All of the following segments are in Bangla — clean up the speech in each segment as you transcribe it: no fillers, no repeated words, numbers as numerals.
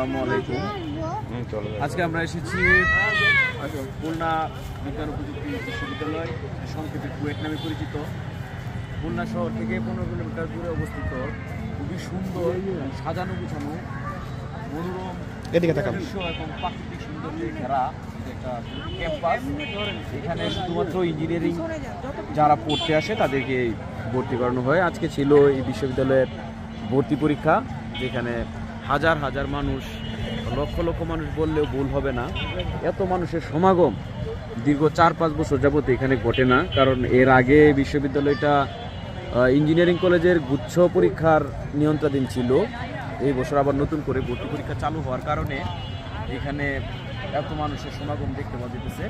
আসসালামু আলাইকুম। আজকে আমরা এসেছি খুলনা বিজ্ঞান ও প্রযুক্তি বিশ্ববিদ্যালয়, সংক্ষেপে কুয়েট নামে পরিচিত। খুলনা শহর থেকে 15 কিলোমিটার দূরে অবস্থিত খুবই সুন্দর সাজানো গুছানো মনোরম দৃশ্য এবং প্রাকৃতিক সৌন্দর্যে ঘেরা একটা ক্যাম্পাস। এখানে শুধুমাত্র ইঞ্জিনিয়ারিং যারা পড়তে আসে তাদেরকে ভর্তি করানো হয়। আজকে ছিল এই বিশ্ববিদ্যালয়ের ভর্তি পরীক্ষা, যেখানে হাজার হাজার মানুষ, লক্ষ লক্ষ মানুষ বললেও ভুল হবে না। এত মানুষের সমাগম দীর্ঘ 4-5 বছর যাবত এখানে ঘটে না, কারণ এর আগে বিশ্ববিদ্যালয়টা ইঞ্জিনিয়ারিং কলেজের গুচ্ছ পরীক্ষার নিয়ন্ত্রণাধীন ছিল। এই বছর আবার নতুন করে ভর্তি পরীক্ষা চালু হওয়ার কারণে এখানে এত মানুষের সমাগম দেখতে পাওয়া যেতেছে।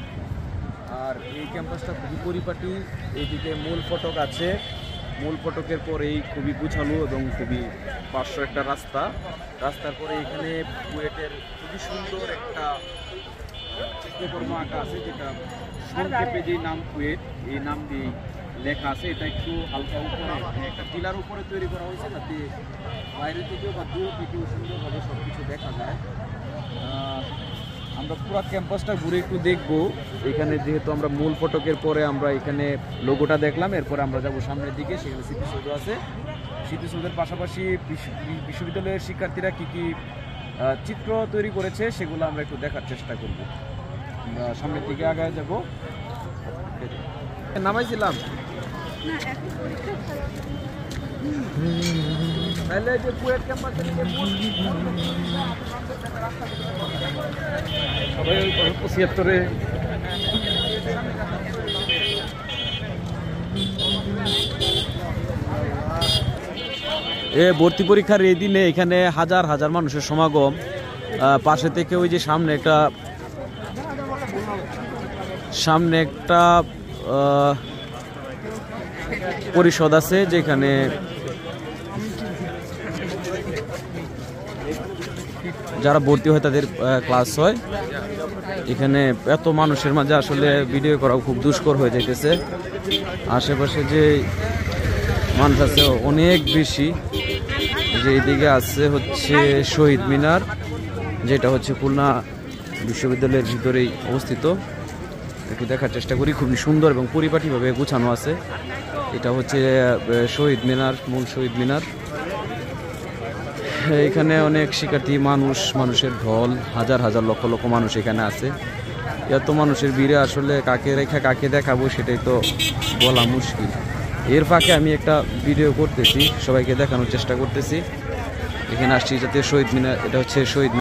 আর এই ক্যাম্পাসটা খুবই পরিপাটি। এইদিকে মূল ফটক আছে, মূল ফটকের পরেই খুবই গুছানো এবং খুবই পার্শ্ব একটা রাস্তার পরে এখানে কুয়েটের খুবই সুন্দর একটা চিত্রকর্ম আঁকা আছে, যেটা সংক্ষেপে যে নাম কুয়েট এই নাম দিয়ে লেখা আছে। এটা একটু হালকা উপরে একটা টিলার উপরে তৈরি করা হয়েছে, যাতে বাইরে থেকেও বা দূর থেকেও সুন্দরভাবে সব কিছু দেখা যায়। আমরা পুরো ক্যাম্পাসটা ঘুরে একটু দেখবো। এখানে যেহেতু আমরা মূল ফটকের পরে আমরা এখানে লোগোটা দেখলাম, এরপরে আমরা যাব সামনের দিকে, সেখানে স্মৃতিসৌধ আছে। স্মৃতিসৌধের পাশাপাশি বিশ্ববিদ্যালয়ের শিক্ষার্থীরা কী কী চিত্র তৈরি করেছে সেগুলো আমরা একটু দেখার চেষ্টা করব। আমরা সামনের দিকে আগায় যাব। নামাইছিলাম তাহলে যে কুয়েট ক্যাম্পাসে সবাই 75-এ ভর্তি পরীক্ষার এই দিনে এখানে হাজার হাজার মানুষের সমাগম। পাশে থেকে ওই যে সামনে একটা পরিষদ আছে, যেখানে যারা ভর্তি হয় তাদের ক্লাস হয়। এখানে এত মানুষের মাঝে আসলে ভিডিও করা খুব দুষ্কর হয়ে যাইতেছে। আশেপাশে যে মানুষ আছে অনেক বেশি। যে এইদিকে আছে হচ্ছে শহীদ মিনার, যেটা হচ্ছে খুলনা বিশ্ববিদ্যালয়ের ভিতরেই অবস্থিত। একটু দেখার চেষ্টা করি, খুবই সুন্দর এবং পরিপাটিভাবে গুছানো আছে। এটা হচ্ছে শহীদ মিনার, মূল শহীদ মিনার। এখানে অনেক শিক্ষার্থী মানুষের ঢল, হাজার হাজার লক্ষ লক্ষ মানুষ এখানে আছে। এত মানুষের ভিড়ে আসলে কাকে রেখা কাকে দেখাবো সেটাই তো বলা মুশকিল। এর ফাঁকে আমি একটা ভিডিও করতেছি, সবাইকে দেখানোর চেষ্টা করতেছি। এখানে আসছি যাতে শহীদ মিনার, এটা হচ্ছে শহীদ